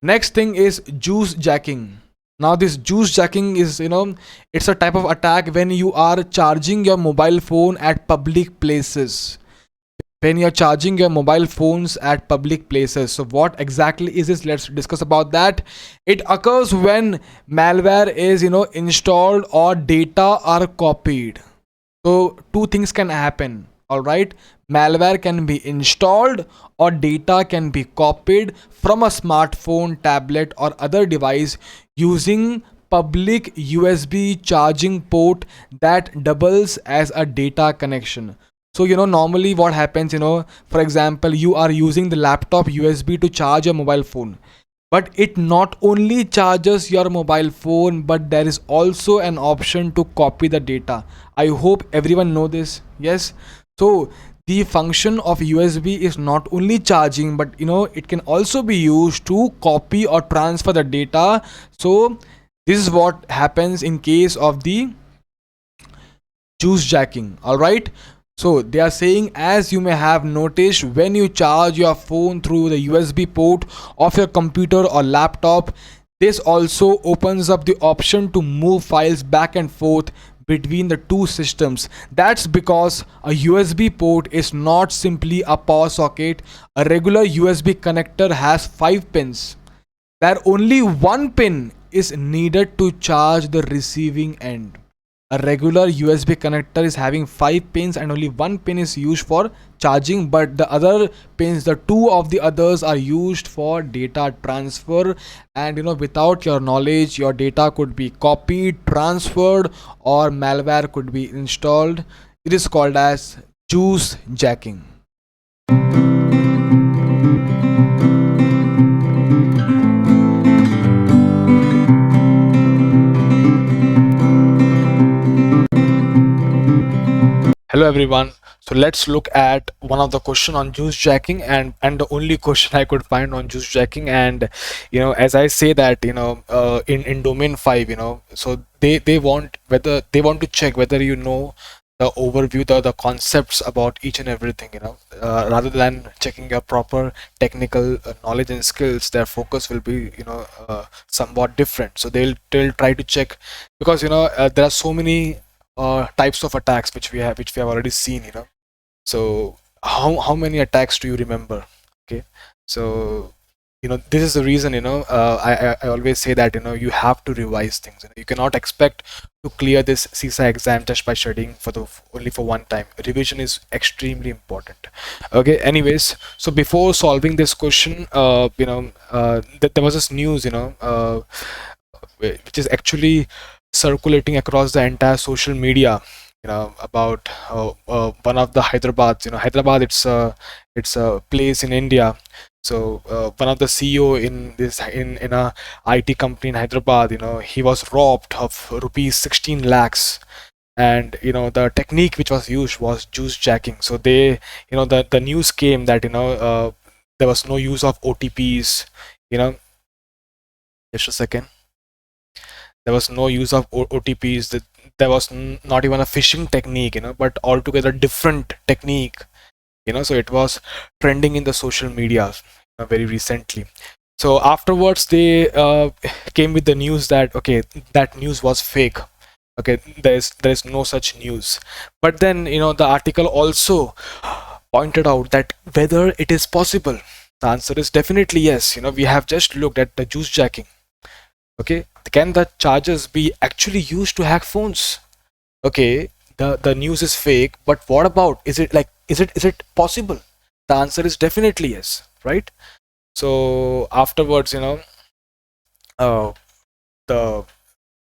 Next thing is juice jacking. Now this juice jacking is, it's a type of attack when you are charging your mobile phone at public places. When you're charging your mobile phones at public places. So what exactly is this? Let's discuss about that. It occurs when malware is, installed or data are copied. So two things can happen. All right, malware can be installed or data can be copied from a smartphone, tablet or other device using public USB charging port that doubles as a data connection. So normally what happens, for example, you are using the laptop USB to charge your mobile phone, but it not only charges your mobile phone, but there is also an option to copy the data. I hope everyone know this. Yes. So the function of USB is not only charging, but it can also be used to copy or transfer the data. So this is what happens in case of the juice jacking. All right. So they are saying, as you may have noticed, when you charge your phone through the USB port of your computer or laptop, this also opens up the option to move files back and forth between the two systems. That's because a USB port is not simply a power socket. A regular USB connector has 5 pins, where only one pin is needed to charge the receiving end. A regular USB connector is having 5 pins and only one pin is used for charging, but the other pins, the two of the others, are used for data transfer. And without your knowledge, your data could be copied, transferred, or malware could be installed. It is called as juice jacking. Hello everyone. So let's look at one of the question on juice jacking, and the only question I could find on juice jacking. And as I say that, in domain 5, so they want to check whether the overview, the concepts about each and everything, rather than checking your proper technical knowledge and skills. Their focus will be somewhat different. So they'll try to check, because there are so many types of attacks which we have already seen. So how many attacks do you remember? Okay, so this is the reason, I always say that you have to revise things. You cannot expect to clear this CISA exam just by studying only for one time. Revision is extremely important. Okay, anyways, so before solving this question, there was this news, which is actually circulating across the entire social media, about one of the Hyderabad. Hyderabad, it's a place in India. So one of the CEO in a IT company in Hyderabad, he was robbed of rupees 16 lakhs. And the technique which was used was juice jacking. So they, the news came that there was no use of OTPs. Just a second. There was no use of OTPs. There was not even a phishing technique, but altogether different technique. So it was trending in the social media very recently. So afterwards they came with the news that, okay, that news was fake. Okay, there is no such news. But then the article also pointed out that whether it is possible. The answer is definitely yes. We have just looked at the juice jacking. Okay, can the charges be actually used to hack phones? Okay, the news is fake, but what about, is it possible? The answer is definitely yes, right? So afterwards, the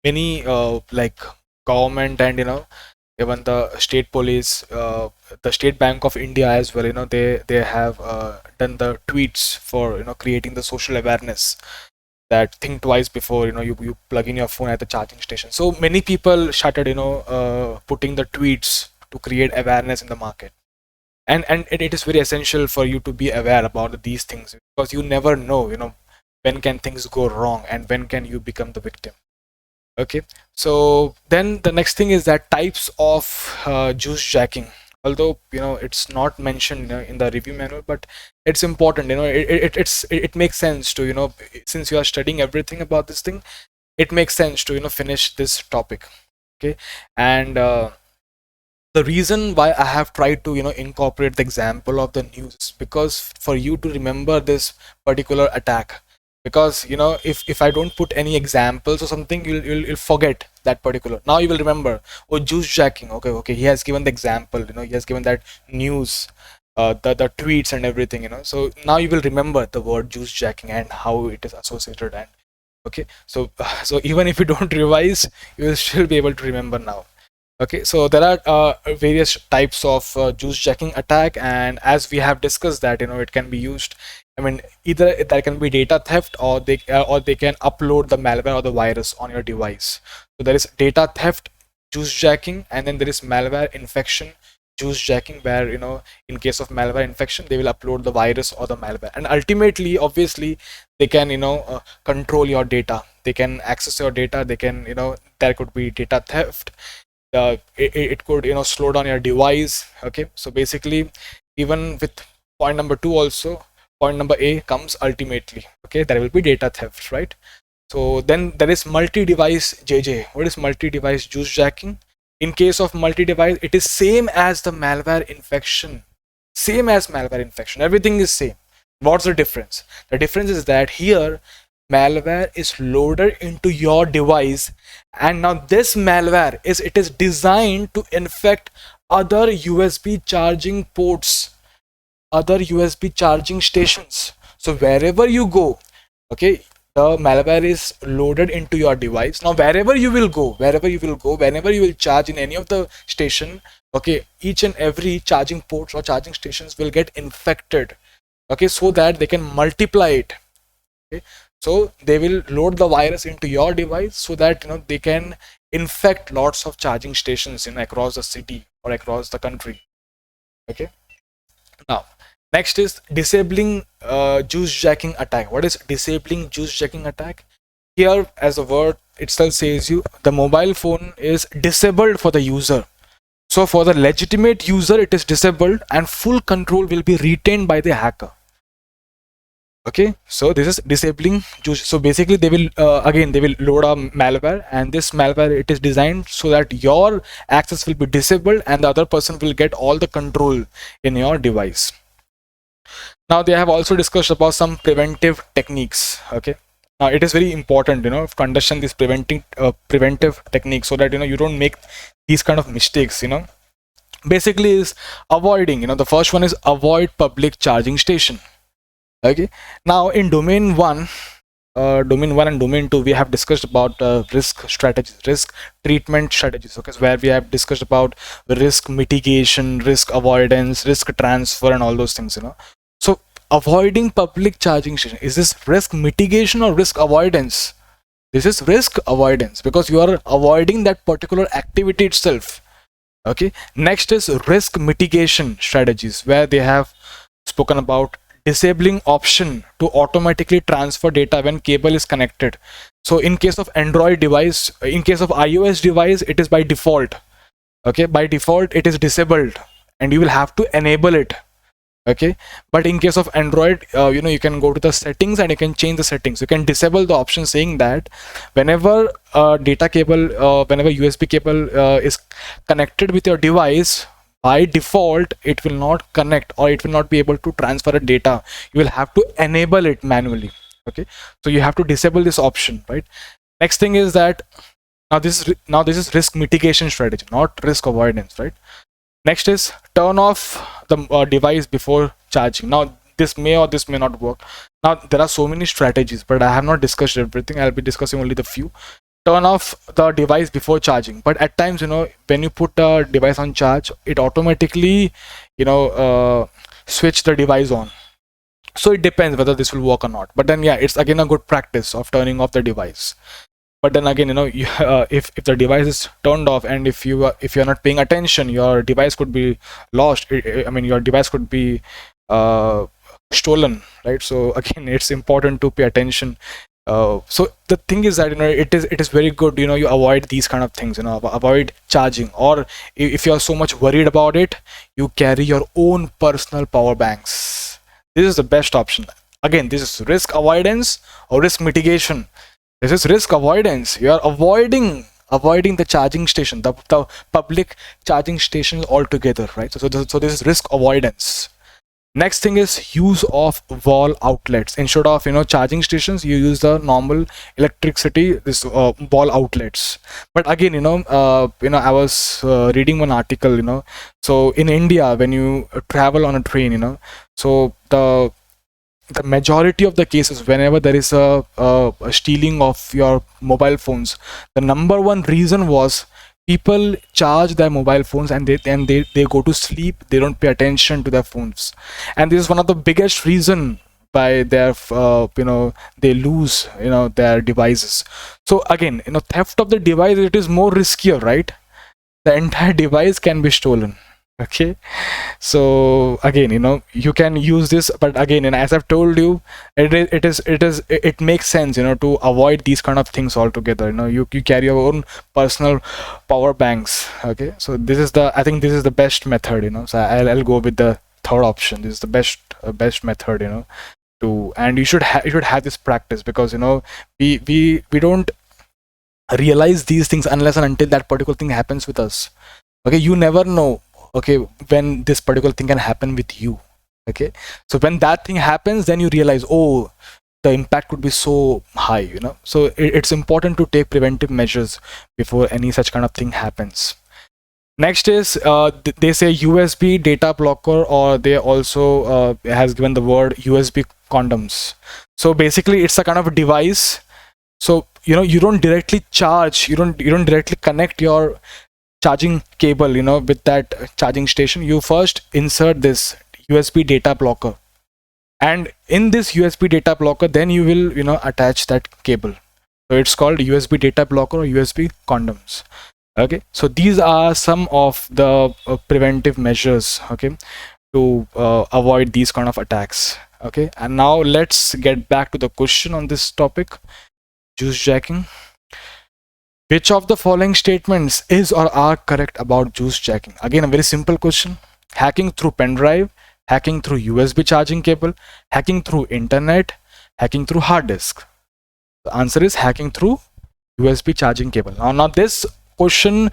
many like government and even the state police, the State Bank of India as well, they have done the tweets for creating the social awareness, that think twice before you plug in your phone at the charging station. So many people started putting the tweets to create awareness in the market. And it is very essential for you to be aware about these things, because you never know when can things go wrong and when can you become the victim. Okay, so then the next thing is that types of juice jacking. although it's not mentioned in the review manual, but it's important. It makes sense to since you are studying everything about this thing, it makes sense to finish this topic. Okay. And the reason why I have tried to incorporate the example of the news is because for you to remember this particular attack, because if I don't put any examples or something, you'll forget that particular. Now you will remember, oh, juice jacking, okay, he has given the example, he has given that news, the tweets and everything, so now you will remember the word juice jacking and how it is associated. And okay, so so even if you don't revise, you will still be able to remember now. Okay, so there are various types of juice jacking attack, and as we have discussed that it can be used. I mean, either that can be data theft, or they can upload the malware or the virus on your device. So there is data theft juice jacking, and then there is malware infection juice jacking, where in case of malware infection, they will upload the virus or the malware, and ultimately, obviously, they can control your data. They can access your data. They can there could be data theft. It could slow down your device. Okay, so basically, even with point number 2 also, point number A comes ultimately. Okay, there will be data theft, right? So then there is multi-device JJ. What is multi-device juice jacking? In case of multi-device, it is same as the malware infection. Same as malware infection. Everything is same. What's the difference? The difference is that here malware is loaded into your device, and now this malware is designed to infect other USB charging ports, other USB charging stations. So wherever you go, okay, the malware is loaded into your device. Now wherever you will go, whenever you will charge in any of the station, okay, each and every charging ports or charging stations will get infected, okay, so that they can multiply it. Okay, so they will load the virus into your device so that they can infect lots of charging stations across the city or across the country. Okay, now next is disabling juice jacking attack. What is disabling juice jacking attack? Here, as the word itself says, the mobile phone is disabled for the user. So for the legitimate user, it is disabled, and full control will be retained by the hacker. Okay, so this is disabling juice. So basically, they will again they will load a malware, and this malware, it is designed so that your access will be disabled and the other person will get all the control in your device. Now they have also discussed about some preventive techniques. Okay, now it is very important to understand these preventive techniques, so that you don't make these kind of mistakes. Basically is avoiding. The first one is avoid public charging station. Okay, now in domain 1 and domain 2, we have discussed about risk strategies, risk treatment strategies. Okay, so where we have discussed about risk mitigation, risk avoidance, risk transfer, and all those things. So avoiding public charging station, is this risk mitigation or risk avoidance? This is risk avoidance, because you are avoiding that particular activity itself. Okay, next is risk mitigation strategies, where they have spoken about disabling option to automatically transfer data when cable is connected. So in case of Android device, in case of iOS device, it is by default. Okay, by default it is disabled, and you will have to enable it. Okay, but in case of Android, you can go to the settings and you can change the settings. You can disable the option saying that whenever data cable, whenever USB cable is connected with your device, by default it will not connect, or it will not be able to transfer a data. You will have to enable it manually. Okay, so you have to disable this option, right? Next thing is that now this is risk mitigation strategy, not risk avoidance, right? Next is turn off the device before charging. Now this may or this may not work. Now there are so many strategies, but I have not discussed everything. I'll be discussing only the few. Turn off the device before charging, but at times when you put the device on charge, it automatically switch the device on. So it depends whether this will work or not, but then yeah, it's again a good practice of turning off the device. But then again, if the device is turned off, and if you're not paying attention, your device could be lost. I mean, your device could be stolen, right? So again, it's important to pay attention So the thing is that it is very good, you avoid these kind of things, avoid charging, or if you're so much worried about it, you carry your own personal power banks. This is the best option. Again, this is risk avoidance or risk mitigation. This is risk avoidance. You are avoiding the charging station, the public charging station altogether, right? So this is risk avoidance. Next thing is use of wall outlets. Instead of charging stations, you use the normal electricity, this wall outlets. But again, I was reading one article, so in India, when you travel on a train, so the majority of the cases, whenever there is a stealing of your mobile phones, the number one reason was people charge their mobile phones and they go to sleep. They don't pay attention to their phones, and this is one of the biggest reason by their they lose their devices. So again, theft of the device, it is more riskier, right? The entire device can be stolen. Okay, so again, you can use this, but again, as I've told you, it makes sense, to avoid these kind of things altogether. You carry your own personal power banks. Okay, so I think this is the best method. So I'll go with the third option. This is the best method. And you should have this practice, because we don't realize these things unless and until that particular thing happens with us. Okay, you never know, okay, when this particular thing can happen with you. Okay, so when that thing happens, then you realize, oh, the impact could be so high. So it's important to take preventive measures before any such kind of thing happens. Next is they say USB data blocker, or they also has given the word USB condoms. So basically, it's a kind of a device. So you don't directly charge, you don't directly connect your charging cable with that charging station. You first insert this USB data blocker, and in this USB data blocker, then you will attach that cable. So it's called USB data blocker or USB condoms. Okay, so these are some of the preventive measures, okay, to avoid these kind of attacks. Okay, and now let's get back to the question on this topic, juice jacking. Which of the following statements is or are correct about juice jacking? Again, a very simple question. Hacking through pen drive, hacking through USB charging cable, hacking through internet, hacking through hard disk. The answer is hacking through USB charging cable. Now this question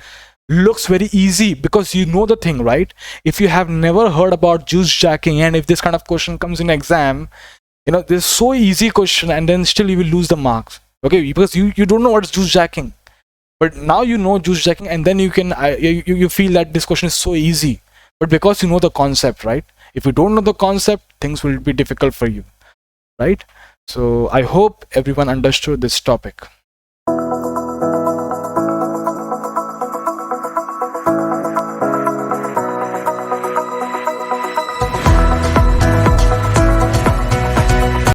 looks very easy because you know the thing, right? If you have never heard about juice jacking, and if this kind of question comes in exam, this is so easy question, and then still you will lose the marks. Okay, because you don't know what is juice jacking. But now you know juice jacking, and then you can you feel that this question is so easy, but because you know the concept, right? If you don't know the concept, things will be difficult for you, right? So I hope everyone understood this topic.